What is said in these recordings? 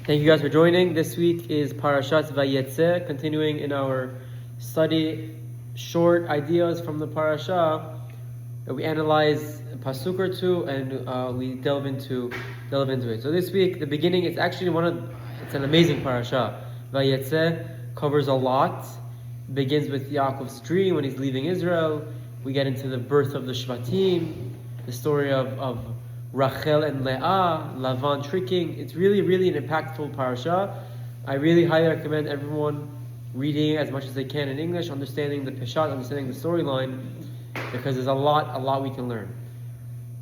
Thank you guys for joining. This week is Parashat Vayetze, continuing in our study, short ideas from the parasha. We analyze a pasuk or two and we delve into it. So this week, the beginning, it's actually it's an amazing parasha. Vayetze covers a lot. Begins with Yaakov's dream when he's leaving Israel. We get into the birth of the Shvatim, the story of Rachel and Leah, Lavan tricking. It's really, really an impactful parasha. I really highly recommend everyone reading as much as they can in English, understanding the Peshat, understanding the storyline, because there's a lot we can learn.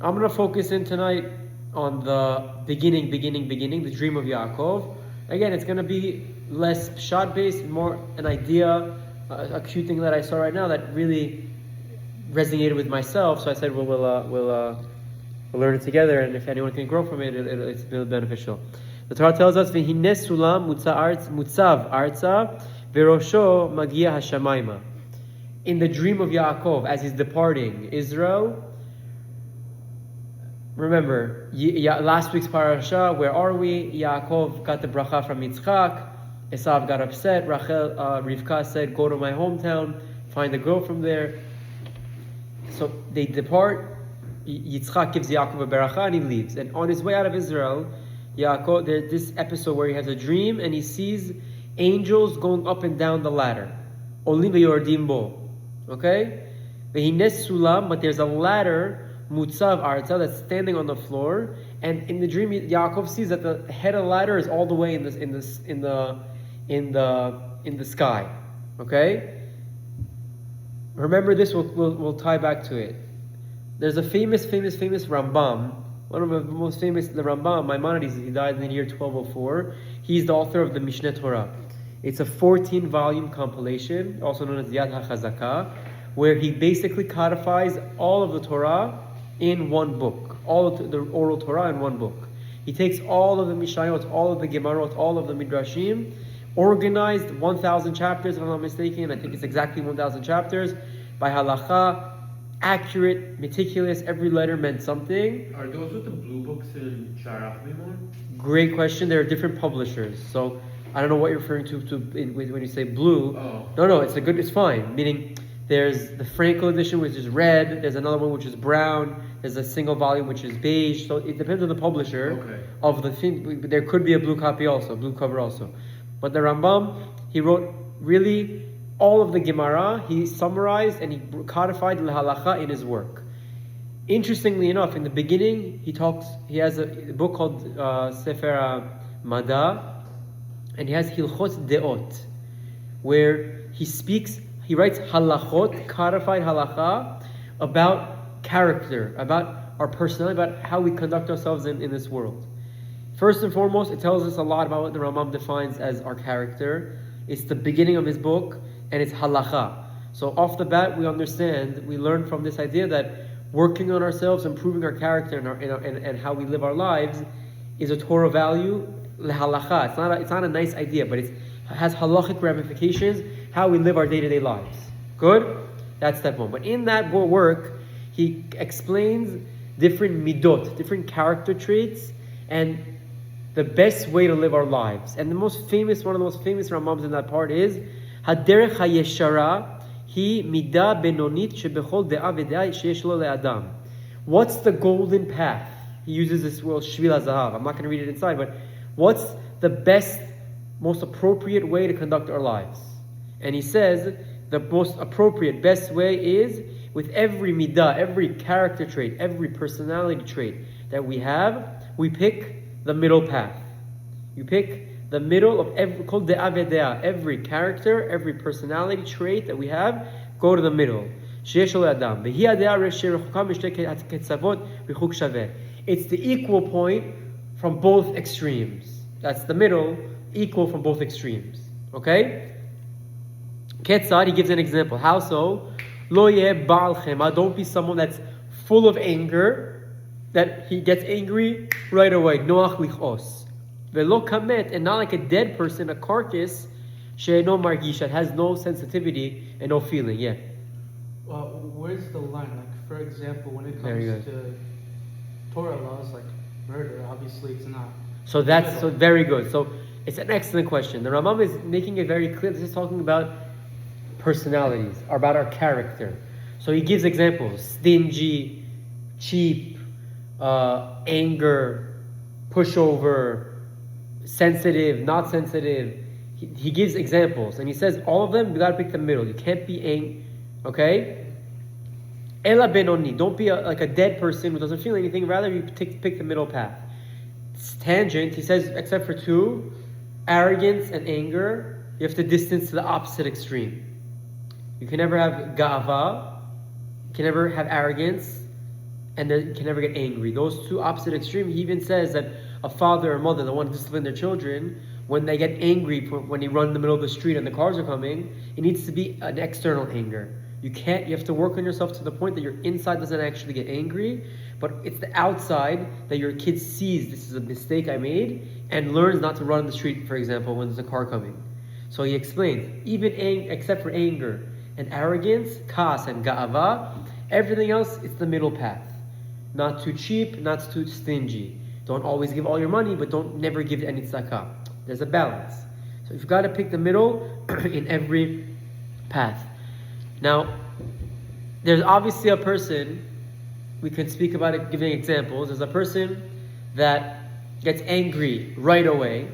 I'm going to focus in tonight on the beginning, the dream of Yaakov. Again, it's going to be less Peshat based, more an idea, a cute thing that I saw right now that really resonated with myself. So I said, we'll learn it together, and if anyone can grow from it, it's really beneficial. The Torah tells us, "V'hineh sulam mutzav arza, v'rosho magia hashamayma." In the dream of Yaakov, as he's departing Israel, remember, last week's parasha, where are we? Yaakov got the bracha from Yitzchak. Esav got upset. Rivka said, "Go to my hometown, find a girl from there." So they depart. Yitzchak gives Yaakov a beracha and he leaves. And on his way out of Israel, Yaakov, there's this episode where he has a dream and he sees angels going up and down the ladder. Olim v'yordim bo. Okay? V'hines sulam, but there's a ladder, mutzav arza, that's standing on the floor. And in the dream, Yaakov sees that the head of the ladder is all the way in the sky. Okay? Remember this, we'll tie back to it. There's a famous Rambam, one of the most famous, the Rambam, Maimonides. He died in the year 1204. He's the author of the Mishneh Torah. It's a 14-volume compilation, also known as Yad HaChazaka, where he basically codifies all of the Torah in one book, all of the oral Torah in one book. He takes all of the Mishnayot, all of the Gemarot, all of the Midrashim, organized 1,000 chapters, if I'm not mistaken. I think it's exactly 1,000 chapters, by halacha, accurate, meticulous, every letter meant something. Are those with the blue books in Sharach Limon? Great question. There are different publishers. So I don't know what you're referring to when you say blue. Oh. No, it's fine. Meaning there's the Frankel edition, which is red. There's another one which is brown. There's a single volume which is beige. So it depends on the publisher of the thing. There could be a blue copy also, blue cover also. But the Rambam, he wrote really all of the Gemara, he summarized and he codified the halacha in his work. Interestingly enough, in the beginning, he has a book called Sefer Mada, and he has Hilchot Deot, where he writes halachot, codified halacha, about character, about our personality, about how we conduct ourselves in this world. First and foremost, it tells us a lot about what the Rambam defines as our character. It's the beginning of his book, and it's halacha. So off the bat, we learn from this idea that working on ourselves, improving our character and how we live our lives is a Torah value, halacha. It's not a nice idea, but it has halachic ramifications, how we live our day-to-day lives. Good? That's step one. But in that work, he explains different midot, different character traits, and the best way to live our lives. And one of the most famous Ramams in that part is Haderech HaYeshara Hi Midah Benonit Shebechol De'ah Ve'de'ah Sheyesh Lo Le'adam. What's the golden path? He uses this word Shvil HaZahav. I'm not going to read it inside, but what's the best, most appropriate way to conduct our lives? And he says the most appropriate, best way is with every midah, every character trait, every personality trait that we have, we pick the middle path. You pick the middle of every character, every personality trait that we have, go to the middle. It's the equal point from both extremes. That's the middle, equal from both extremes. Okay? Ketzad, he gives an example. How so? Lo yeh ba'al chema. Don't be someone that's full of anger, that he gets angry right away. Noach lichos. Velo kamet, and not like a dead person, a carcass, she'eno margish, that has no sensitivity and no feeling. Yeah. Well, where's the line? Like, for example, when it comes to Torah laws, like murder, obviously it's not So that's so very good. So it's an excellent question. The Rambam is making it very clear. This is talking about personalities, or about our character. So he gives examples: stingy, cheap, anger, pushover, sensitive, not sensitive. He gives examples, and he says all of them, you gotta pick the middle. You can't be angry, okay? Ela benoni, don't be like a dead person who doesn't feel anything. Rather, you pick the middle path. It's tangent, he says, except for two, arrogance and anger, you have to distance to the opposite extreme. You can never have ga'ava, you can never have arrogance, and then you can never get angry. Those two opposite extremes, he even says that a father or mother that want to discipline their children, when they get angry when they run in the middle of the street and the cars are coming, it needs to be an external anger. You have to work on yourself to the point that your inside doesn't actually get angry, but it's the outside that your kid sees, this is a mistake I made, and learns not to run in the street, for example, when there's a car coming. So he explains, even except for anger and arrogance, kas and ga'ava, everything else, it's the middle path. Not too cheap, not too stingy. Don't always give all your money, but don't never give any tzedakah. There's a balance. So you've got to pick the middle in every path. Now, there's obviously a person, we can speak about it giving examples. There's a person that gets angry right away,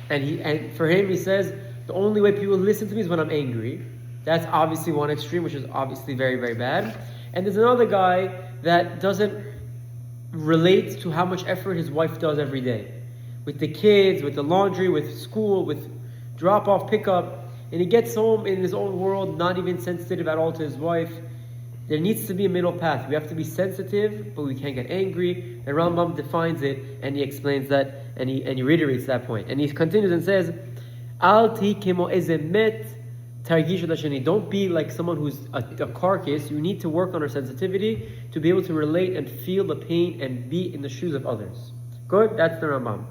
and for him he says, the only way people listen to me is when I'm angry. That's obviously one extreme, which is obviously very, very bad. And there's another guy that doesn't relate to how much effort his wife does every day. With the kids, with the laundry, with school, with drop-off, pickup. And he gets home in his own world, not even sensitive at all to his wife. There needs to be a middle path. We have to be sensitive, but we can't get angry. And Rambam defines it, and he explains that, and he reiterates that point. And he continues and says, Al ti kemo eze met targish l'shani. Don't be like someone who's a carcass. You need to work on our sensitivity to be able to relate and feel the pain and be in the shoes of others. Good? That's the Rambam.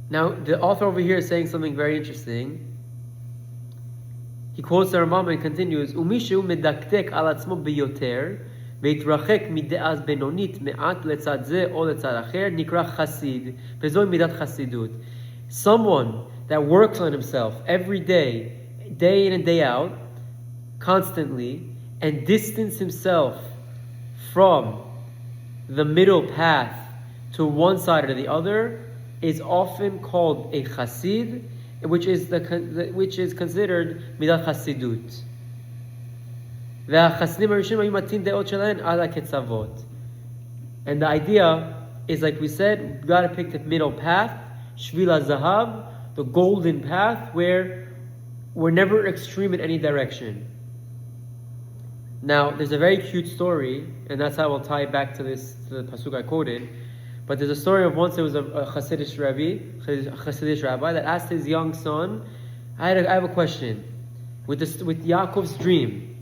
Now, the author over here is saying something very interesting. He quotes the Rambam and continues, "Umishu medaktek al atzmo biyoter, veitrachek mideaz benonit me'at letzad ze o letzad acher, nikra chasid, vezoi midat chasidut." Someone that works on himself every day, day in and day out, constantly, and distance himself from the middle path to one side or the other, is often called a chassid, which is considered midat chasidut. And the idea is, like we said, we got to pick the middle path, shvila zahav, the golden path, where we're never extreme in any direction. Now, there's a very cute story, and that's how we'll tie it back to the pasuk I quoted. But there's a story of once there was a Hasidic rabbi that asked his young son, I have a question. With Yaakov's dream,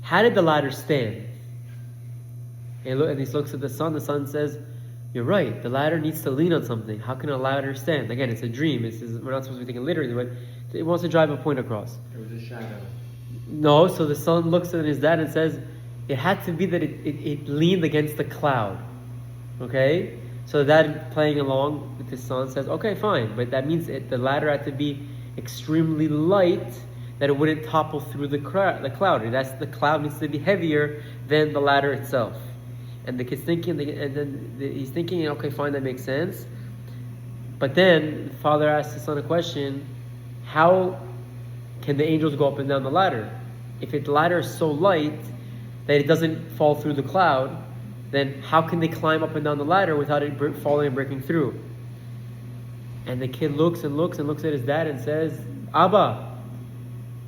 how did the ladder stand? And he looks at the son says, you're right, the ladder needs to lean on something. How can a ladder stand? Again, it's a dream. We're not supposed to be thinking literally, but it wants to drive a point across. There was a shadow. No, so the son looks at his dad and says, it had to be that it leaned against the cloud. Okay, so that playing along with his son says, okay, fine, but that means the ladder had to be extremely light, that it wouldn't topple through the cloud. The cloud needs to be heavier than the ladder itself. And the kid's thinking, he's thinking, okay, fine, that makes sense. But then the father asks the son a question: how can the angels go up and down the ladder? If the ladder is so light that it doesn't fall through the cloud, then how can they climb up and down the ladder without it falling and breaking through? And the kid looks and looks and looks at his dad and says, Abba,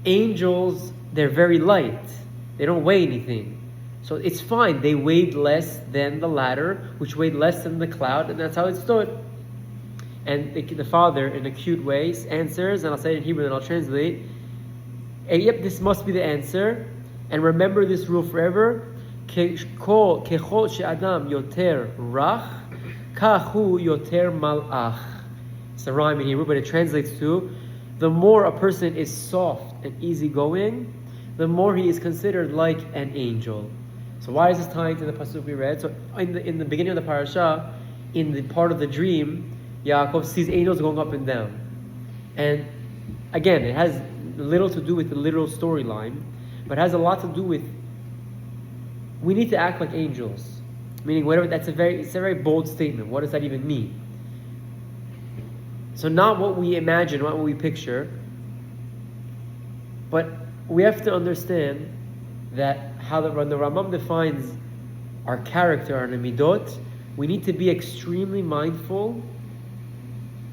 angels, they're very light. They don't weigh anything. So it's fine. They weighed less than the ladder, which weighed less than the cloud, and that's how it stood. And the father, in a cute way, answers, and I'll say it in Hebrew and I'll translate, yep, this must be the answer. And remember this rule forever. ככל שאדם יותר רך, כך הוא יותר מלאך. It's a rhyme in Hebrew, but it translates to, the more a person is soft and easygoing, the more he is considered like an angel. So why is this tying to the pasuk we read? So in the beginning of the parasha, in the part of the dream, Yaakov sees angels going up and down. And again, it has little to do with the literal storyline, but it has a lot to do with we need to act like angels. Meaning whatever it's a very bold statement. What does that even mean? So not what we imagine, not what we picture, but we have to understand that when the Rambam defines our character, our midot, we need to be extremely mindful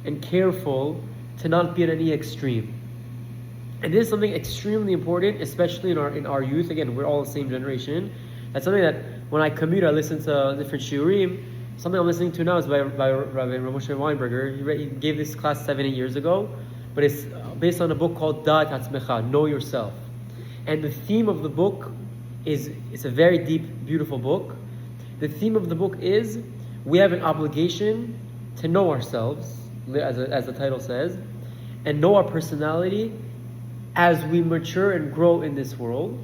and careful to not be at any extreme. And this is something extremely important, especially in our youth. Again, we're all the same generation. That's something that when I commute, I listen to different shiurim. Something I'm listening to now is by Rabbi Moshe Weinberger. He gave this class 7-8 years ago, but it's based on a book called Da'at Hatzmecha, Know Yourself. And the theme of the book it's a very deep, beautiful book. The theme of the book is we have an obligation to know ourselves, as the title says, and know our personality as we mature and grow in this world.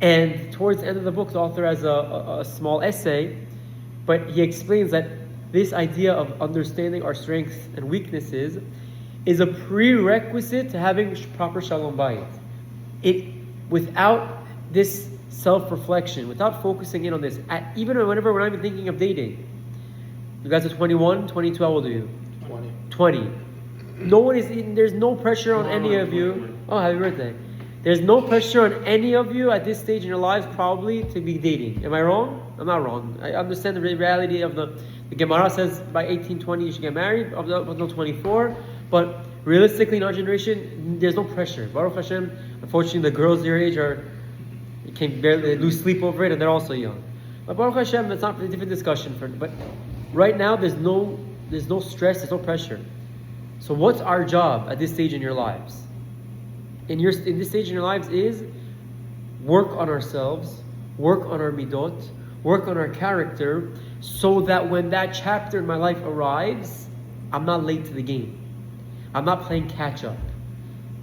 And towards the end of the book, the author has a small essay, but he explains that this idea of understanding our strengths and weaknesses is a prerequisite to having proper shalom bayit. Without this self-reflection, without focusing in on this, even whenever we're not even thinking of dating. You guys are 21, 22, how old are you? 20. There's no pressure on any of you. Oh, happy birthday. There's no pressure on any of you at this stage in your lives probably to be dating. Am I wrong? I'm not wrong. I understand the reality of the Gemara says by 18, 20 you should get married, up until 24. But realistically in our generation, there's no pressure. Baruch Hashem, unfortunately the girls your age they lose sleep over it and they're also young. But Baruch Hashem, that's not a different discussion. But right now there's no stress, there's no pressure. So what's our job at this stage in your lives? In this stage in your lives is work on ourselves, work on our midot, work on our character, so that when that chapter in my life arrives, I'm not late to the game. I'm not playing catch up.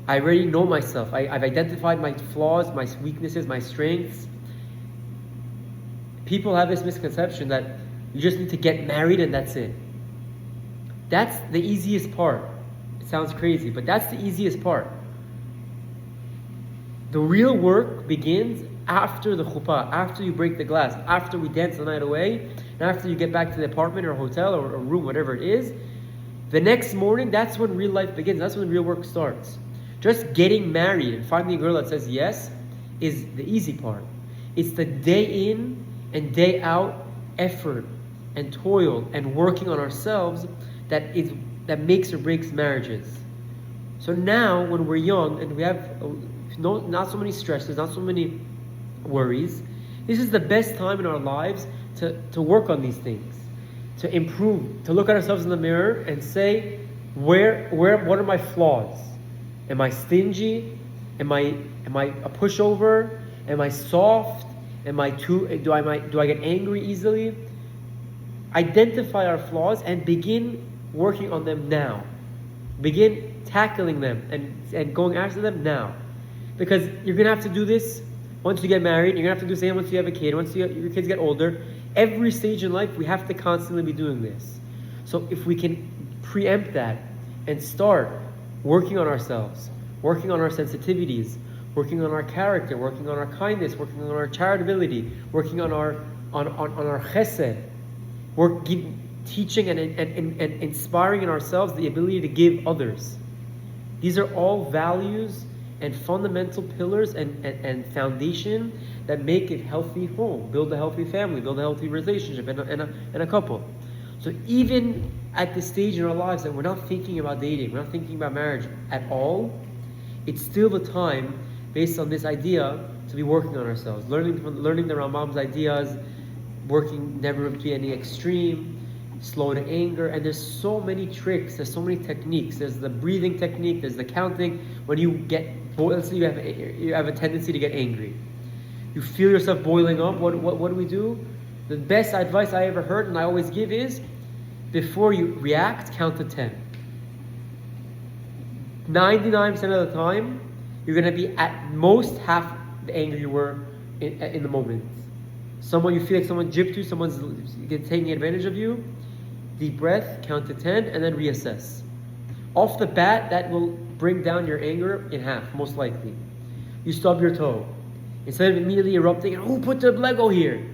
I already know myself. I've identified my flaws, my weaknesses, my strengths. People have this misconception that you just need to get married and that's it. That's the easiest part. It sounds crazy, but that's the easiest part. The real work begins after the chuppah, after you break the glass, after we dance the night away, and after you get back to the apartment or hotel or a room, whatever it is. The next morning, that's when real life begins. That's when real work starts. Just getting married and finding a girl that says yes is the easy part. It's the day in and day out effort and toil and working on ourselves that makes or breaks marriages. So now, when we're young and we have not so many stresses, not so many worries, this is the best time in our lives to work on these things, to improve, to look at ourselves in the mirror and say, what are my flaws? Am I stingy? Am I a pushover? Am I soft? Do I get angry easily? Identify our flaws and begin working on them now. Begin tackling them and going after them now. Because you're going to have to do this once you get married. You're going to have to do the same once you have a kid. Once your kids get older. Every stage in life, we have to constantly be doing this. So if we can preempt that and start working on ourselves, working on our sensitivities, working on our character, working on our kindness, working on our charitability, working on our chesed, teaching and inspiring in ourselves the ability to give others. These are all values and fundamental pillars and foundation that make a healthy home, build a healthy family, build a healthy relationship and a couple. So even at this stage in our lives that we're not thinking about dating, we're not thinking about marriage at all, it's still the time, based on this idea, to be working on ourselves, learning the Rambam's ideas, working never to any extreme, slow to anger, and there's so many tricks, there's so many techniques. There's the breathing technique, there's the counting. When you get, let's say you have a tendency to get angry, you feel yourself boiling up. What do we do? The best advice I ever heard, and I always give, is before you react, count to 10. 99% of the time, you're going to be at most half the anger you were in the moment. someone you feel like someone gypped you, someone's taking advantage of you, deep breath, count to 10, and then reassess. Off the bat, that will bring down your anger in half, most likely. You stub your toe. Instead of immediately erupting, who put the Lego here?